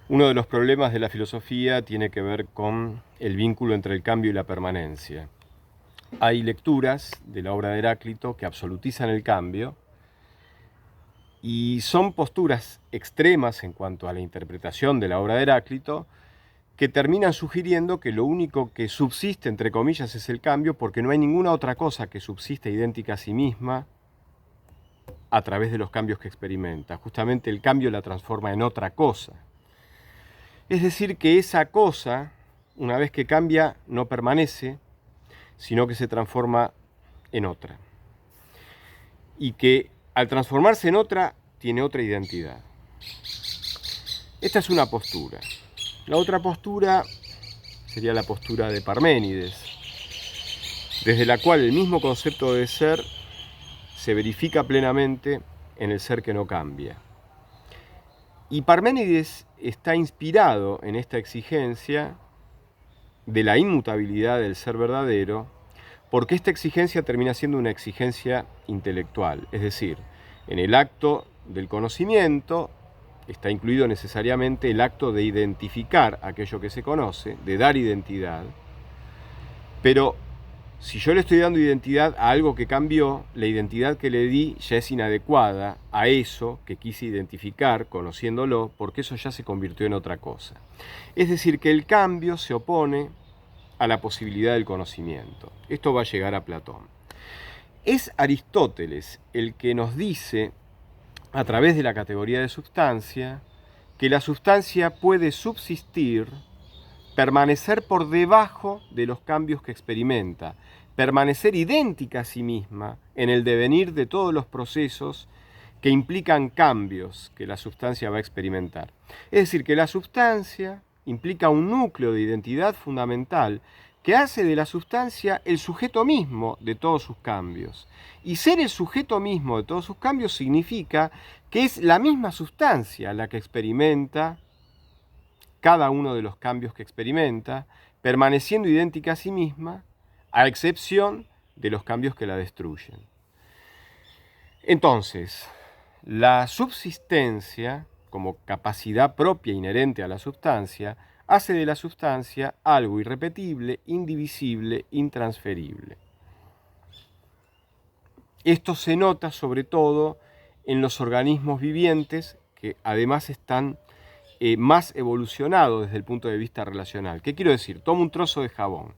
Uno de los problemas de la filosofía tiene que ver con el vínculo entre el cambio y la permanencia. Hay lecturas de la obra de Heráclito que absolutizan el cambio y son posturas extremas en cuanto a la interpretación de la obra de Heráclito que terminan sugiriendo que lo único que subsiste, entre comillas, es el cambio porque no hay ninguna otra cosa que subsiste idéntica a sí misma a través de los cambios que experimenta. Justamente el cambio la transforma en otra cosa. Es decir, que esa cosa, una vez que cambia, no permanece, sino que se transforma en otra. Y que al transformarse en otra, tiene otra identidad. Esta es una postura. La otra postura sería la postura de Parménides, desde la cual el mismo concepto de ser se verifica plenamente en el ser que no cambia. Y Parménides está inspirado en esta exigencia de la inmutabilidad del ser verdadero, porque esta exigencia termina siendo una exigencia intelectual, es decir, en el acto del conocimiento está incluido necesariamente el acto de identificar aquello que se conoce, de dar identidad, pero si yo le estoy dando identidad a algo que cambió, la identidad que le di ya es inadecuada a eso que quise identificar, conociéndolo, porque eso ya se convirtió en otra cosa. Es decir, que el cambio se opone a la posibilidad del conocimiento. Esto va a llegar a Platón. Es Aristóteles el que nos dice, a través de la categoría de substancia, que la substancia puede subsistir, permanecer por debajo de los cambios que experimenta, permanecer idéntica a sí misma en el devenir de todos los procesos que implican cambios que la sustancia va a experimentar. Es decir, que la sustancia implica un núcleo de identidad fundamental que hace de la sustancia el sujeto mismo de todos sus cambios. Y ser el sujeto mismo de todos sus cambios significa que es la misma sustancia la que experimenta cada uno de los cambios que experimenta, permaneciendo idéntica a sí misma, a excepción de los cambios que la destruyen. Entonces, la subsistencia, como capacidad propia inherente a la sustancia, hace de la sustancia algo irrepetible, indivisible, intransferible. Esto se nota sobre todo en los organismos vivientes, que además están más evolucionado desde el punto de vista relacional. ¿Qué quiero decir? Tomo un trozo de jabón.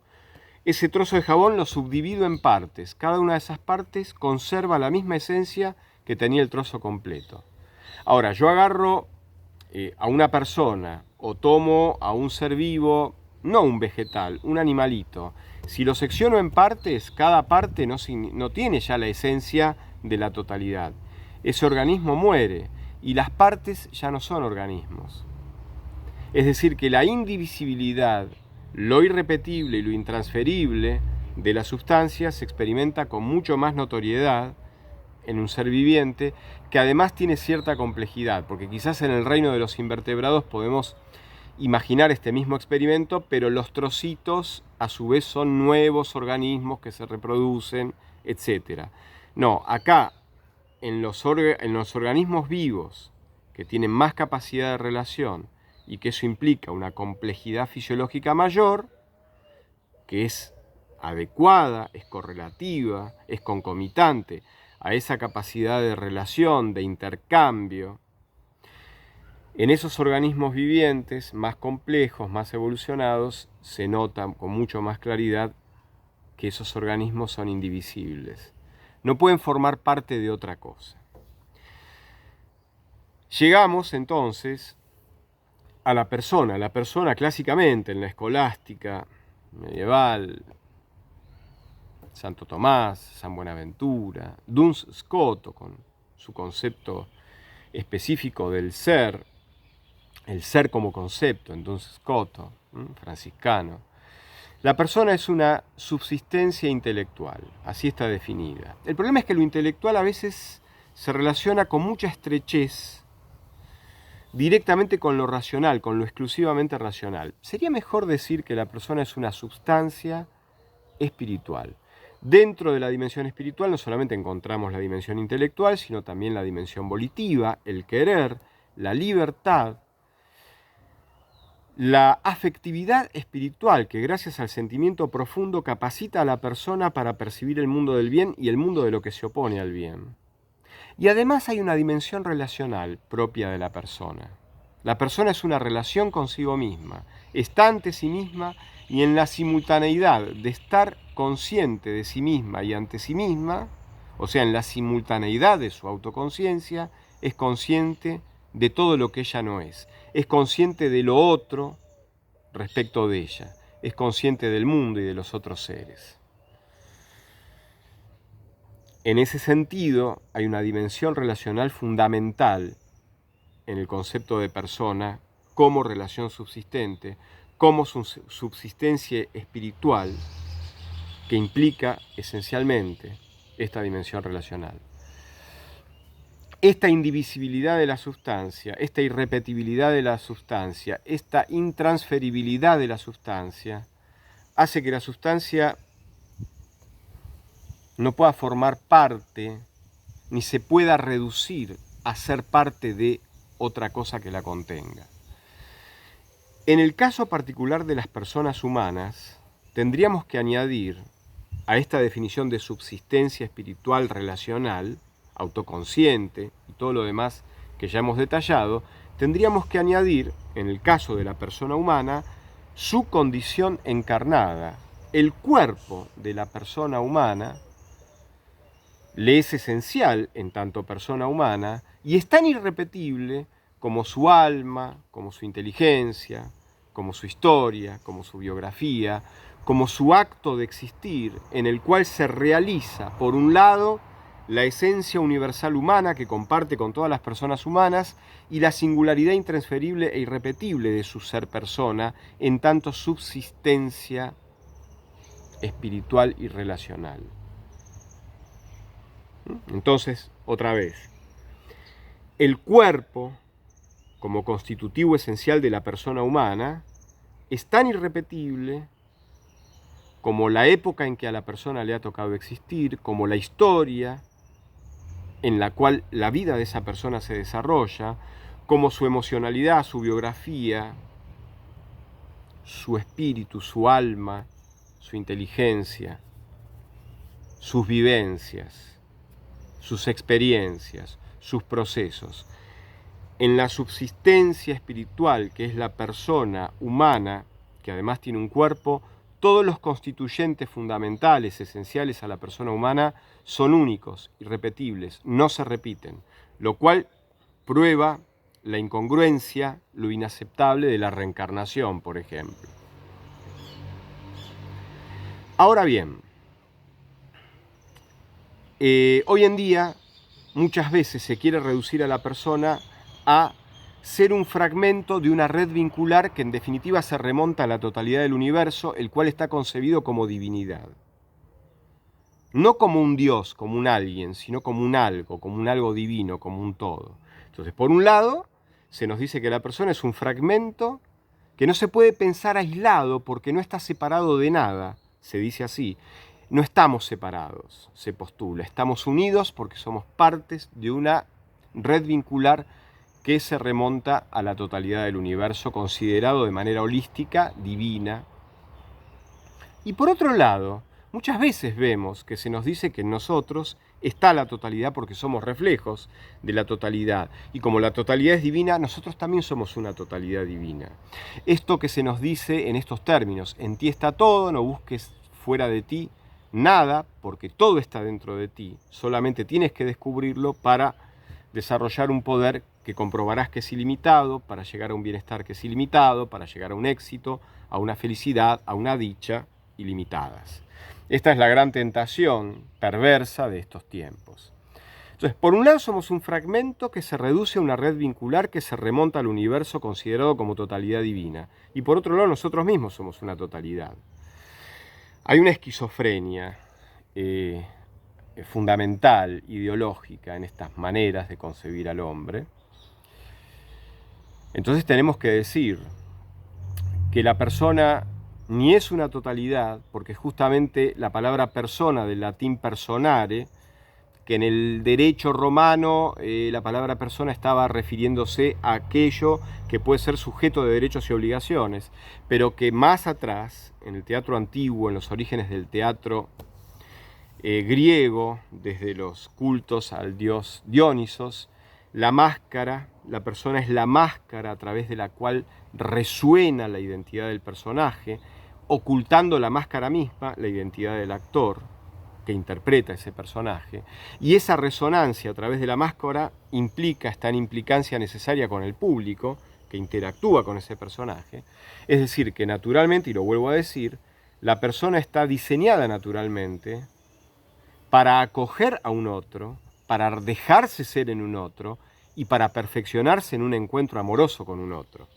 Ese trozo de jabón lo subdivido en partes. Cada una de esas partes conserva la misma esencia que tenía el trozo completo. Ahora, yo agarro a una persona o tomo a un ser vivo, no un vegetal, un animalito. Si lo secciono en partes, cada parte no tiene ya la esencia de la totalidad. Ese organismo muere y las partes ya no son organismos. Es decir, que la indivisibilidad, lo irrepetible y lo intransferible de la sustancia se experimenta con mucho más notoriedad en un ser viviente, que además tiene cierta complejidad, porque quizás en el reino de los invertebrados podemos imaginar este mismo experimento, pero los trocitos a su vez son nuevos organismos que se reproducen, etc. No, acá en los organismos vivos, que tienen más capacidad de relación, y que eso implica una complejidad fisiológica mayor, que es adecuada, es correlativa, es concomitante a esa capacidad de relación, de intercambio. En esos organismos vivientes más complejos, más evolucionados, se nota con mucho más claridad que esos organismos son indivisibles. No pueden formar parte de otra cosa. Llegamos entonces a la persona. La persona clásicamente en la escolástica medieval, Santo Tomás, San Buenaventura, Duns Scoto con su concepto específico del ser, el ser como concepto en Duns Scoto, franciscano. La persona es una subsistencia intelectual, así está definida. El problema es que lo intelectual a veces se relaciona con mucha estrechez directamente con lo racional, con lo exclusivamente racional. Sería mejor decir que la persona es una substancia espiritual. Dentro de la dimensión espiritual no solamente encontramos la dimensión intelectual, sino también la dimensión volitiva, el querer, la libertad. La afectividad espiritual que gracias al sentimiento profundo capacita a la persona para percibir el mundo del bien y el mundo de lo que se opone al bien. Y además hay una dimensión relacional propia de la persona. La persona es una relación consigo misma, está ante sí misma y en la simultaneidad de estar consciente de sí misma y ante sí misma, o sea, en la simultaneidad de su autoconciencia, es consciente de todo lo que ella no es consciente de lo otro respecto de ella, es consciente del mundo y de los otros seres. En ese sentido, hay una dimensión relacional fundamental en el concepto de persona como relación subsistente, como subsistencia espiritual, que implica esencialmente esta dimensión relacional. Esta indivisibilidad de la sustancia, esta irrepetibilidad de la sustancia, esta intransferibilidad de la sustancia, hace que la sustancia no pueda formar parte, ni se pueda reducir a ser parte de otra cosa que la contenga. En el caso particular de las personas humanas, tendríamos que añadir a esta definición de subsistencia espiritual relacional, autoconsciente y todo lo demás que ya hemos detallado, tendríamos que añadir, en el caso de la persona humana, su condición encarnada. El cuerpo de la persona humana le es esencial en tanto persona humana y es tan irrepetible como su alma, como su inteligencia, como su historia, como su biografía, como su acto de existir, en el cual se realiza, por un lado, la esencia universal humana que comparte con todas las personas humanas y la singularidad intransferible e irrepetible de su ser persona en tanto subsistencia espiritual y relacional. Entonces, otra vez, el cuerpo, como constitutivo esencial de la persona humana, es tan irrepetible como la época en que a la persona le ha tocado existir, como la historia en la cual la vida de esa persona se desarrolla, como su emocionalidad, su biografía, su espíritu, su alma, su inteligencia, sus vivencias, sus experiencias, sus procesos. En la subsistencia espiritual, que es la persona humana, que además tiene un cuerpo, todos los constituyentes fundamentales, esenciales a la persona humana, son únicos, irrepetibles, no se repiten, lo cual prueba la incongruencia, lo inaceptable de la reencarnación, por ejemplo. Ahora bien, hoy en día muchas veces se quiere reducir a la persona a ser un fragmento de una red vincular que en definitiva se remonta a la totalidad del universo, el cual está concebido como divinidad. No como un Dios, como un alguien, sino como un algo divino, como un todo. Entonces, por un lado, se nos dice que la persona es un fragmento que no se puede pensar aislado porque no está separado de nada, se dice así. No estamos separados, se postula, estamos unidos porque somos partes de una red vincular que se remonta a la totalidad del universo, considerado de manera holística, divina. Y por otro lado, muchas veces vemos que se nos dice que en nosotros está la totalidad porque somos reflejos de la totalidad. Y como la totalidad es divina, nosotros también somos una totalidad divina. Esto que se nos dice en estos términos, en ti está todo, no busques fuera de ti nada, porque todo está dentro de ti. Solamente tienes que descubrirlo para desarrollar un poder que comprobarás que es ilimitado, para llegar a un bienestar que es ilimitado, para llegar a un éxito, a una felicidad, a una dicha ilimitadas. Esta es la gran tentación perversa de estos tiempos. Entonces, por un lado somos un fragmento que se reduce a una red vincular que se remonta al universo considerado como totalidad divina. Y por otro lado nosotros mismos somos una totalidad. Hay una esquizofrenia fundamental, ideológica, en estas maneras de concebir al hombre. Entonces tenemos que decir que la persona ni es una totalidad, porque justamente la palabra persona del latín personare que en el derecho romano la palabra persona estaba refiriéndose a aquello que puede ser sujeto de derechos y obligaciones, pero que más atrás, en el teatro antiguo, en los orígenes del teatro griego, desde los cultos al dios Dionisos, la máscara, la persona es la máscara a través de la cual resuena la identidad del personaje, ocultando la máscara misma, la identidad del actor que interpreta ese personaje, y esa resonancia a través de la máscara está en implicancia necesaria con el público que interactúa con ese personaje. Es decir, que naturalmente, y lo vuelvo a decir, la persona está diseñada naturalmente para acoger a un otro, para dejarse ser en un otro y para perfeccionarse en un encuentro amoroso con un otro.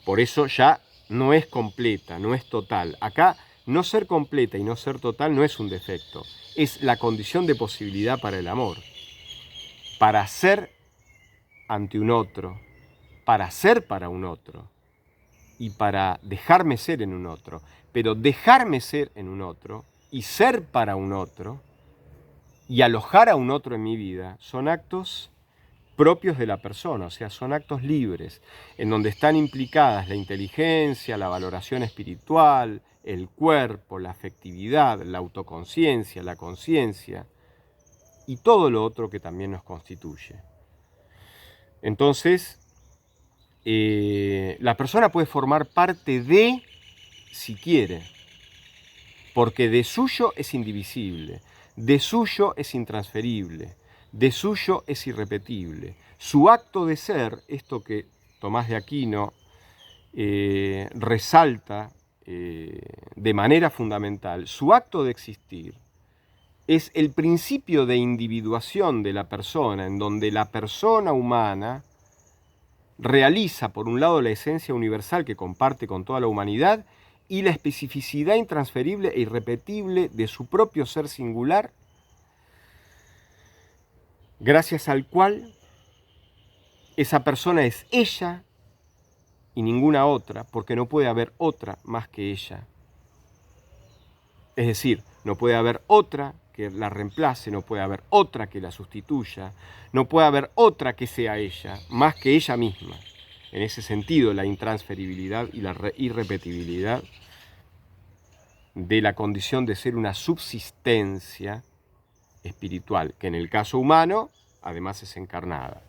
Por eso ya no es completa, no es total. Acá no ser completa y no ser total no es un defecto, es la condición de posibilidad para el amor. Para ser ante un otro, para ser para un otro y para dejarme ser en un otro. Pero dejarme ser en un otro y ser para un otro y alojar a un otro en mi vida son actos propios de la persona, o sea, son actos libres, en donde están implicadas la inteligencia, la valoración espiritual, el cuerpo, la afectividad, la autoconciencia, la conciencia y todo lo otro que también nos constituye. Entonces, la persona puede formar parte de, si quiere, porque de suyo es indivisible, de suyo es intransferible, de suyo es irrepetible. Su acto de ser, esto que Tomás de Aquino resalta de manera fundamental, su acto de existir es el principio de individuación de la persona, en donde la persona humana realiza, por un lado, la esencia universal que comparte con toda la humanidad y la especificidad intransferible e irrepetible de su propio ser singular, gracias al cual esa persona es ella y ninguna otra, porque no puede haber otra más que ella. Es decir, no puede haber otra que la reemplace, no puede haber otra que la sustituya, no puede haber otra que sea ella, más que ella misma. En ese sentido, la intransferibilidad y la irrepetibilidad de la condición de ser una subsistencia espiritual, que en el caso humano, además es encarnada.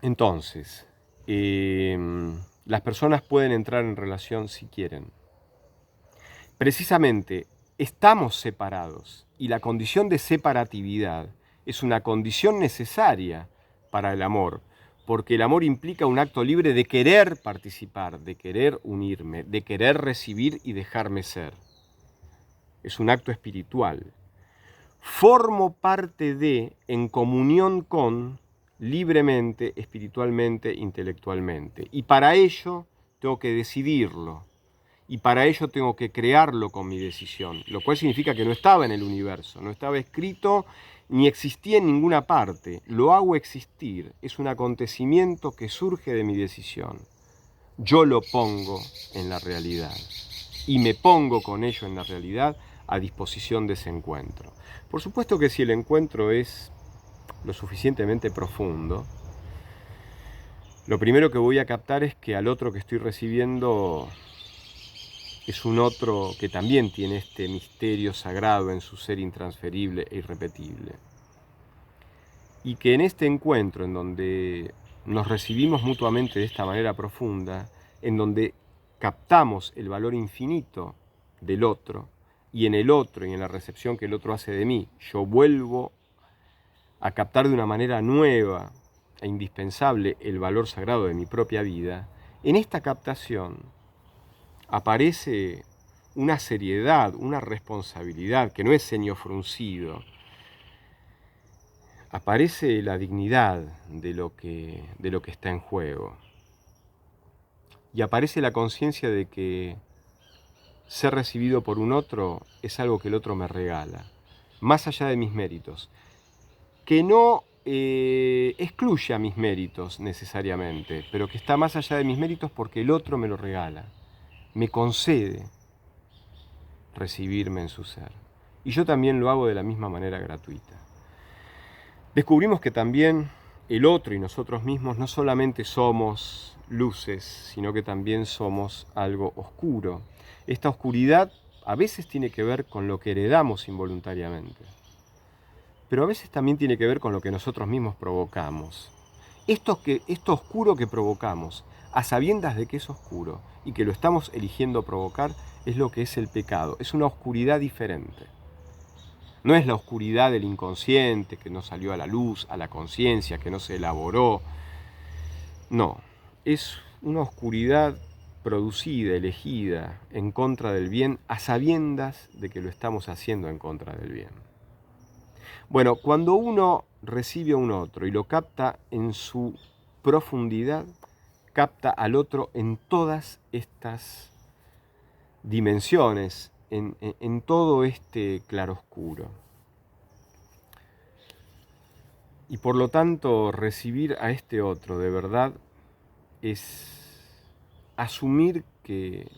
Entonces, las personas pueden entrar en relación si quieren. Precisamente, estamos separados y la condición de separatividad es una condición necesaria para el amor, porque el amor implica un acto libre de querer participar, de querer unirme, de querer recibir y dejarme ser. Es un acto espiritual. Formo parte de, en comunión con, libremente, espiritualmente, intelectualmente. Y para ello tengo que decidirlo. Y para ello tengo que crearlo con mi decisión, lo cual significa que no estaba en el universo, no estaba escrito ni existía en ninguna parte. Lo hago existir, es un acontecimiento que surge de mi decisión. Yo lo pongo en la realidad y me pongo con ello en la realidad a disposición de ese encuentro. Por supuesto que si el encuentro es lo suficientemente profundo, lo primero que voy a captar es que al otro que estoy recibiendo es un otro que también tiene este misterio sagrado en su ser intransferible e irrepetible. Y que en este encuentro, en donde nos recibimos mutuamente de esta manera profunda, en donde captamos el valor infinito del otro, y en el otro y en la recepción que el otro hace de mí, yo vuelvo a captar de una manera nueva e indispensable el valor sagrado de mi propia vida, en esta captación aparece una seriedad, una responsabilidad, que no es ceño fruncido. Aparece la dignidad de lo que está en juego. Y aparece la conciencia de que ser recibido por un otro es algo que el otro me regala, más allá de mis méritos, que no excluye a mis méritos necesariamente, pero que está más allá de mis méritos porque el otro me lo regala, me concede recibirme en su ser. y yo también lo hago de la misma manera gratuita. Descubrimos que también el otro y nosotros mismos no solamente somos luces, sino que también somos algo oscuro. Esta oscuridad a veces tiene que ver con lo que heredamos involuntariamente, pero a veces también tiene que ver con lo que nosotros mismos provocamos. Esto oscuro que provocamos, a sabiendas de que es oscuro y que lo estamos eligiendo provocar, es lo que es el pecado. Es una oscuridad diferente. No es la oscuridad del inconsciente que no salió a la luz, a la conciencia, que no se elaboró. No, es una oscuridad producida, elegida en contra del bien, a sabiendas de que lo estamos haciendo en contra del bien. Bueno, cuando uno recibe a un otro y lo capta en su profundidad, capta al otro en todas estas dimensiones, en todo este claroscuro. Y por lo tanto, recibir a este otro de verdad es asumir que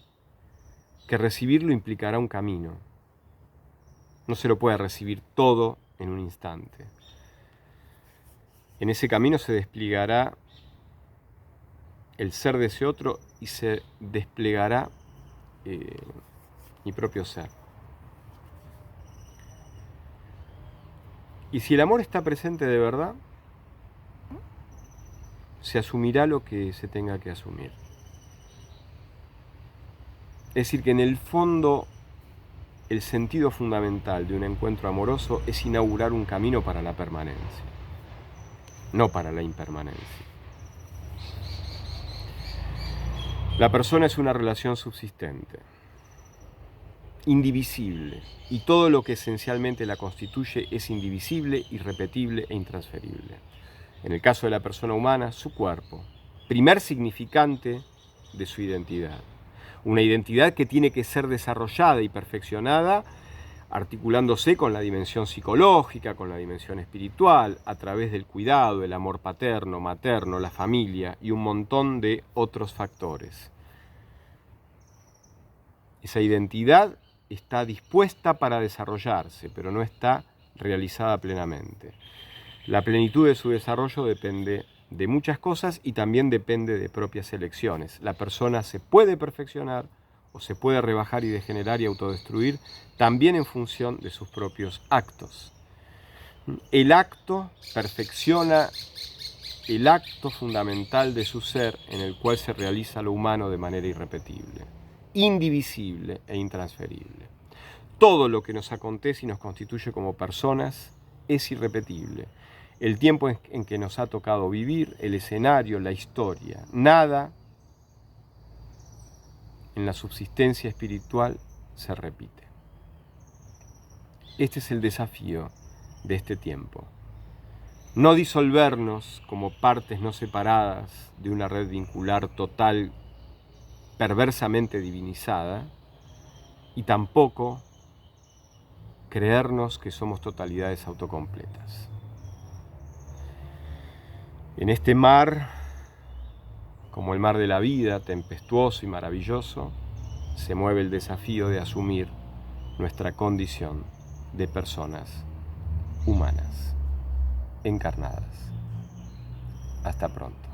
recibirlo implicará un camino. No se lo puede recibir todo en un instante. En ese camino se desplegará el ser de ese otro y se desplegará mi propio ser. Y si el amor está presente de verdad, se asumirá lo que se tenga que asumir. Es decir, que en el fondo el sentido fundamental de un encuentro amoroso es inaugurar un camino para la permanencia, no para la impermanencia. La persona es una relación subsistente, indivisible, y todo lo que esencialmente la constituye es indivisible, irrepetible e intransferible. En el caso de la persona humana, su cuerpo, primer significante de su identidad. Una identidad que tiene que ser desarrollada y perfeccionada, articulándose con la dimensión psicológica, con la dimensión espiritual, a través del cuidado, el amor paterno, materno, la familia y un montón de otros factores. Esa identidad está dispuesta para desarrollarse, pero no está realizada plenamente. La plenitud de su desarrollo depende de muchas cosas y también depende de propias elecciones. La persona se puede perfeccionar o se puede rebajar y degenerar y autodestruir también en función de sus propios actos. El acto perfecciona el acto fundamental de su ser en el cual se realiza lo humano de manera irrepetible, indivisible e intransferible. Todo lo que nos acontece y nos constituye como personas es irrepetible. El tiempo en que nos ha tocado vivir, el escenario, la historia, nada en la subsistencia espiritual se repite. Este es el desafío de este tiempo. No disolvernos como partes no separadas de una red vincular total, perversamente divinizada, y tampoco creernos que somos totalidades autocompletas. En este mar, como el mar de la vida, tempestuoso y maravilloso, se mueve el desafío de asumir nuestra condición de personas humanas, encarnadas. Hasta pronto.